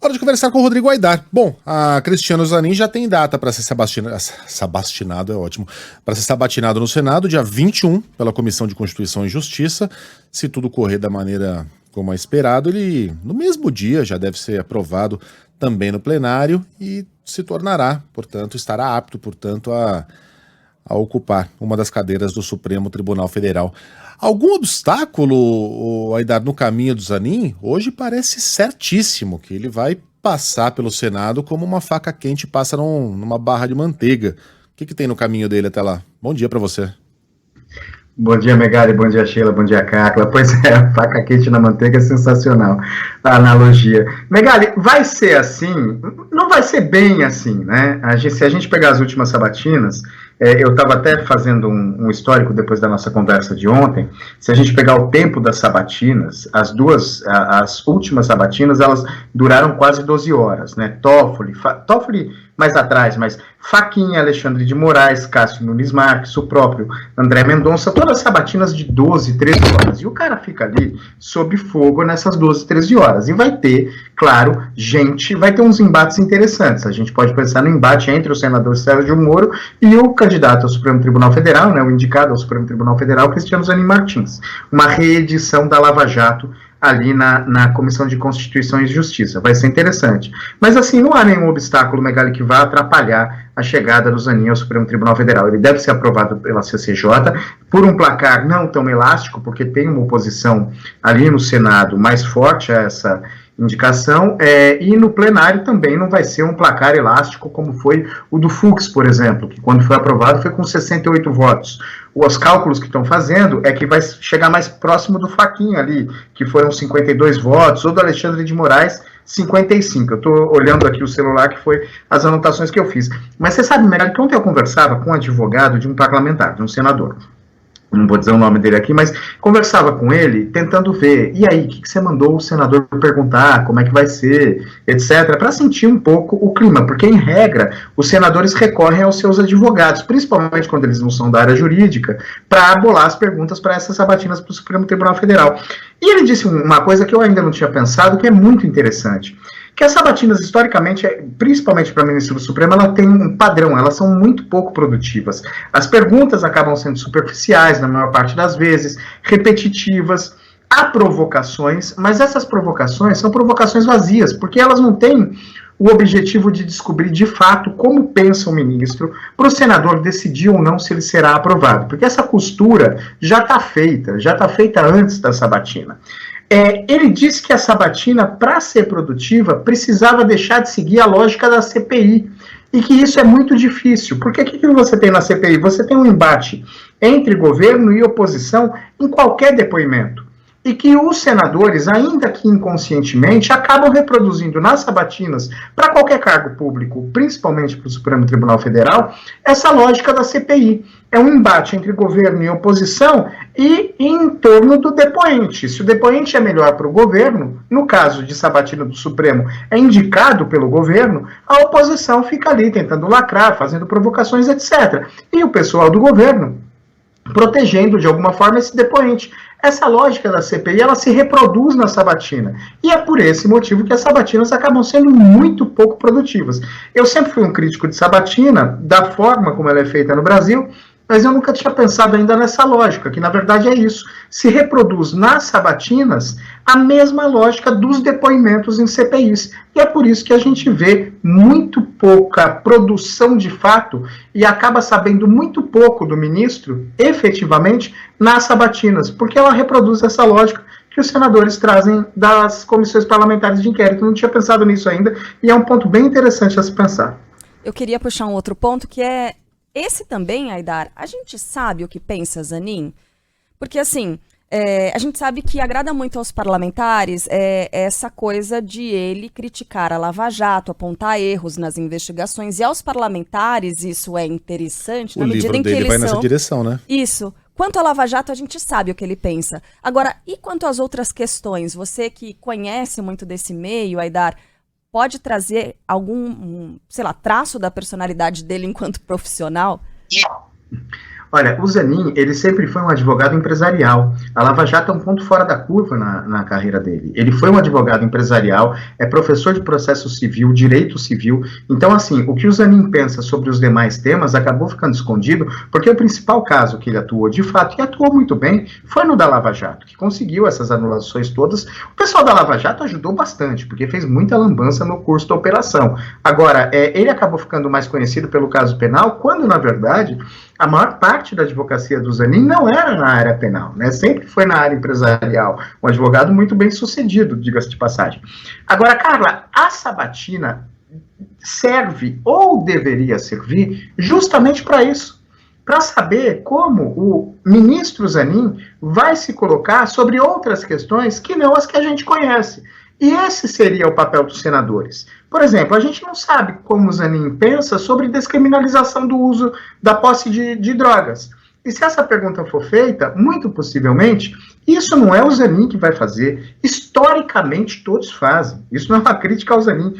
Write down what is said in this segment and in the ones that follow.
Hora de conversar com o Rodrigo Aidar. Bom, a Cristiano Zanin já tem data para ser sabastinado, é ótimo, para ser sabatinado no Senado, dia 21, pela Comissão de Constituição e Justiça. Se tudo correr da maneira como é esperado, ele, no mesmo dia, já deve ser aprovado também no plenário e se tornará, portanto, estará apto, portanto, a ocupar uma das cadeiras do Supremo Tribunal Federal. Algum obstáculo, Aidar, no caminho do Zanin? Hoje parece certíssimo que ele vai passar pelo Senado como uma faca quente passa numa barra de manteiga. O que tem no caminho dele até lá? Bom dia para você. Bom dia, Megali, bom dia, Sheila, bom dia, Carla. Pois é, a faca quente na manteiga é sensacional, a analogia. Megali, vai ser assim? Não vai ser bem assim, né? Se a gente pegar as últimas sabatinas, eu estava até fazendo um histórico depois da nossa conversa de ontem. Se a gente pegar o tempo das sabatinas, as últimas sabatinas, elas duraram quase 12 horas, né? Toffoli mais atrás, mas Fachin, Alexandre de Moraes, Cássio Nunes Marques, o próprio André Mendonça, todas sabatinas de 12, 13 horas. E o cara fica ali sob fogo nessas 12, 13 horas. E vai ter, claro, vai ter uns embates interessantes. A gente pode pensar no embate entre o senador Sérgio Moro e o candidato ao Supremo Tribunal Federal, né, o indicado ao Supremo Tribunal Federal, Cristiano Zanin Martins. Uma reedição da Lava Jato ali na Comissão de Constituição e Justiça. Vai ser interessante. Mas, assim, não há nenhum obstáculo, Megali, que vá atrapalhar a chegada do Zanin ao Supremo Tribunal Federal. Ele deve ser aprovado pela CCJ por um placar não tão elástico, porque tem uma oposição ali no Senado mais forte a essa indicação, e no plenário também não vai ser um placar elástico como foi o do Fux, por exemplo, que quando foi aprovado foi com 68 votos. Os cálculos que estão fazendo é que vai chegar mais próximo do Fachin ali, que foram 52 votos, ou do Alexandre de Moraes, 55. Eu estou olhando aqui o celular, que foi as anotações que eu fiz. Mas você sabe, Megali, que ontem eu conversava com um advogado de um parlamentar, de um senador. Não vou dizer o nome dele aqui, mas conversava com ele, tentando ver, e aí, o que você mandou o senador perguntar, como é que vai ser, etc., para sentir um pouco o clima, porque, em regra, os senadores recorrem aos seus advogados, principalmente quando eles não são da área jurídica, para bolar as perguntas para essas sabatinas para o Supremo Tribunal Federal. E ele disse uma coisa que eu ainda não tinha pensado, que é muito interessante, que as sabatinas, historicamente, principalmente para ministro do Supremo, ela tem um padrão, elas são muito pouco produtivas. As perguntas acabam sendo superficiais, na maior parte das vezes, repetitivas, há provocações, mas essas provocações são provocações vazias, porque elas não têm o objetivo de descobrir, de fato, como pensa o ministro, para o senador decidir ou não se ele será aprovado, porque essa costura já está feita antes da sabatina. Ele disse que a sabatina, para ser produtiva, precisava deixar de seguir a lógica da CPI, e que isso é muito difícil, porque o que você tem na CPI? Você tem um embate entre governo e oposição em qualquer depoimento, e que os senadores, ainda que inconscientemente, acabam reproduzindo nas sabatinas, para qualquer cargo público, principalmente para o Supremo Tribunal Federal, essa lógica da CPI. É um embate entre governo e oposição e em torno do depoente. Se o depoente é melhor para o governo, no caso de sabatina do Supremo, é indicado pelo governo, a oposição fica ali tentando lacrar, fazendo provocações, etc. E o pessoal do governo protegendo de alguma forma esse depoente. Essa lógica da CPI, ela se reproduz na sabatina. E é por esse motivo que as sabatinas acabam sendo muito pouco produtivas. Eu sempre fui um crítico de sabatina, da forma como ela é feita no Brasil, mas eu nunca tinha pensado ainda nessa lógica, que na verdade é isso. Se reproduz nas sabatinas a mesma lógica dos depoimentos em CPIs. E é por isso que a gente vê muito pouca produção de fato e acaba sabendo muito pouco do ministro, efetivamente, nas sabatinas, porque ela reproduz essa lógica que os senadores trazem das comissões parlamentares de inquérito. Eu não tinha pensado nisso ainda, e é um ponto bem interessante a se pensar. Eu queria puxar um outro ponto, que é esse também, Aidar. A gente sabe o que pensa Zanin? Porque, assim, a gente sabe que agrada muito aos parlamentares essa coisa de ele criticar a Lava Jato, apontar erros nas investigações, e aos parlamentares isso é interessante, na medida em que eles vai nessa direção, né? Isso. Quanto à Lava Jato, a gente sabe o que ele pensa. Agora, e quanto às outras questões? Você que conhece muito desse meio, Aidar, pode trazer algum, sei lá, traço da personalidade dele enquanto profissional? Olha, o Zanin, ele sempre foi um advogado empresarial. A Lava Jato é um ponto fora da curva na carreira dele. Ele foi um advogado empresarial, é professor de processo civil, direito civil. Então, assim, o que o Zanin pensa sobre os demais temas acabou ficando escondido, porque o principal caso que ele atuou de fato, e atuou muito bem, foi no da Lava Jato, que conseguiu essas anulações todas. O pessoal da Lava Jato ajudou bastante, porque fez muita lambança no curso da operação. Agora, ele acabou ficando mais conhecido pelo caso penal, quando, na verdade, a maior parte da advocacia do Zanin não era na área penal, né? Sempre foi na área empresarial. Um advogado muito bem sucedido, diga-se de passagem. Agora, Carla, a sabatina serve, ou deveria servir, justamente para isso. Para saber como o ministro Zanin vai se colocar sobre outras questões que não as que a gente conhece. E esse seria o papel dos senadores. Por exemplo, a gente não sabe como o Zanin pensa sobre descriminalização do uso da posse de drogas. E se essa pergunta for feita, muito possivelmente, isso não é o Zanin que vai fazer. Historicamente, todos fazem. Isso não é uma crítica ao Zanin.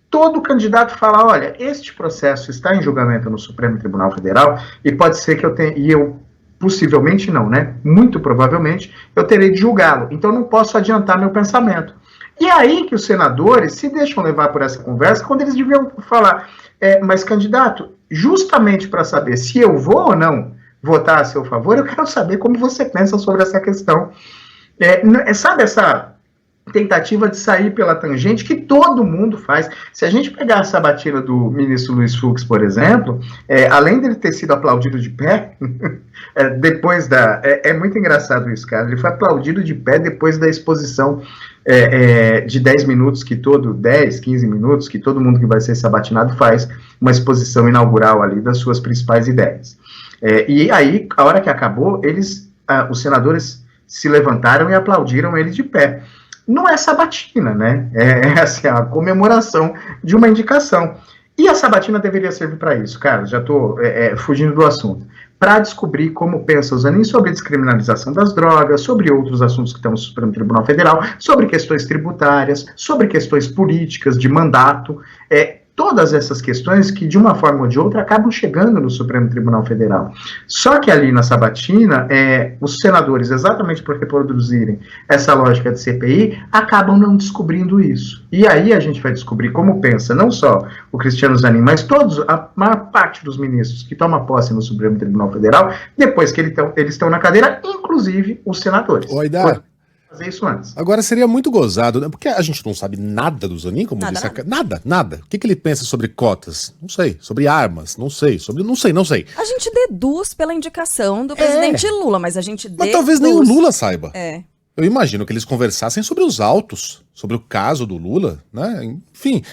Todo candidato fala, olha, este processo está em julgamento no Supremo Tribunal Federal e pode ser que eu tenha... E eu possivelmente não, né? Muito provavelmente eu terei de julgá-lo. Então não posso adiantar meu pensamento. E é aí que os senadores se deixam levar por essa conversa, quando eles deviam falar, mas candidato, justamente para saber se eu vou ou não votar a seu favor, eu quero saber como você pensa sobre essa questão. Sabe essa tentativa de sair pela tangente que todo mundo faz. Se a gente pegar a sabatina do ministro Luiz Fux, por exemplo, além dele ter sido aplaudido de pé, depois da... É muito engraçado isso, cara. Ele foi aplaudido de pé depois da exposição de 10 minutos, 10, 15 minutos, que todo mundo que vai ser sabatinado faz uma exposição inaugural ali das suas principais ideias. E aí, a hora que acabou, os senadores se levantaram e aplaudiram ele de pé. Não é sabatina, né? Assim, a comemoração de uma indicação. E a sabatina deveria servir para isso, cara. Já estou fugindo do assunto. Para descobrir como pensa o Zanin sobre a descriminalização das drogas, sobre outros assuntos que estão no Supremo Tribunal Federal, sobre questões tributárias, sobre questões políticas, de mandato, todas essas questões que, de uma forma ou de outra, acabam chegando no Supremo Tribunal Federal. Só que ali na sabatina, os senadores, exatamente por reproduzirem essa lógica de CPI, acabam não descobrindo isso. E aí a gente vai descobrir como pensa, não só o Cristiano Zanin, mas a maior parte dos ministros que tomam posse no Supremo Tribunal Federal, depois que eles estão na cadeira, inclusive os senadores. Oi, Dar. Fazer isso antes. Agora seria muito gozado, né? Porque a gente não sabe nada do Zanin, como disse nada. O que ele pensa sobre cotas? Não sei. Sobre armas? Não sei. Não sei. A gente deduz pela indicação do presidente Lula, mas a gente deduz... Mas talvez nem o Lula saiba. Eu imagino que eles conversassem sobre os autos, sobre o caso do Lula, né? Enfim,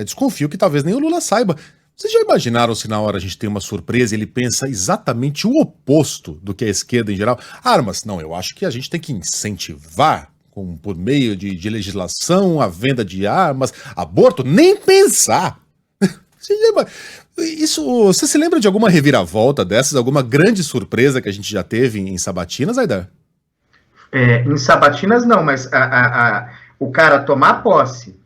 desconfio que talvez nem o Lula saiba. Vocês já imaginaram se na hora a gente tem uma surpresa e ele pensa exatamente o oposto do que a esquerda em geral? Armas, não, eu acho que a gente tem que incentivar, por meio de legislação, a venda de armas, aborto, nem pensar. Você se lembra de alguma reviravolta dessas, alguma grande surpresa que a gente já teve em sabatinas, Aidar? Em sabatinas não, mas o cara tomar posse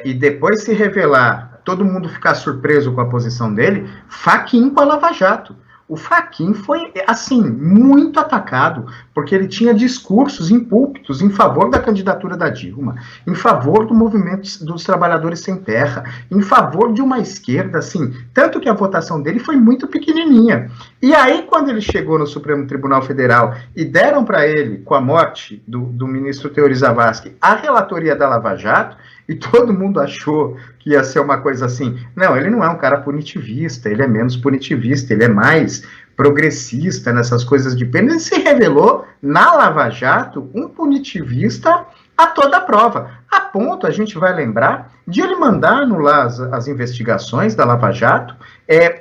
e depois se revelar, todo mundo ficar surpreso com a posição dele, Fachin com a Lava Jato. O Fachin foi, assim, muito atacado, porque ele tinha discursos em púlpitos em favor da candidatura da Dilma, em favor do movimento dos trabalhadores sem terra, em favor de uma esquerda, assim, tanto que a votação dele foi muito pequenininha. E aí, quando ele chegou no Supremo Tribunal Federal e deram para ele, com a morte do ministro Teori Zavascki, a relatoria da Lava Jato, e todo mundo achou que ia ser uma coisa assim. Não, ele não é um cara punitivista, ele é menos punitivista, ele é mais progressista nessas coisas de pena. Ele se revelou, na Lava Jato, um punitivista a toda prova. A ponto, a gente vai lembrar, de ele mandar anular as investigações da Lava Jato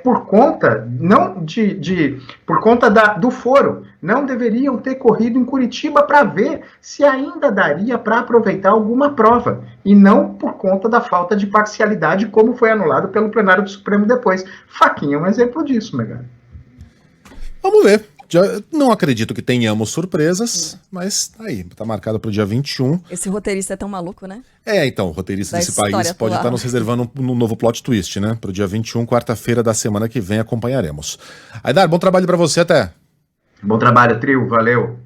por conta, por conta do foro. Não deveriam ter corrido em Curitiba para ver se ainda daria para aproveitar alguma prova. E não por conta da falta de parcialidade, como foi anulado pelo plenário do Supremo depois. Fachin é um exemplo disso, Megali. Vamos ver. Não acredito que tenhamos surpresas, mas tá aí, tá marcado pro dia 21. Esse roteirista é tão maluco, né? Então, o roteirista Da desse país pode história estar atual. nos reservando um novo plot twist, né? Pro dia 21, quarta-feira da semana que vem, acompanharemos. Aidar, bom trabalho pra você, até. Bom trabalho, trio, valeu.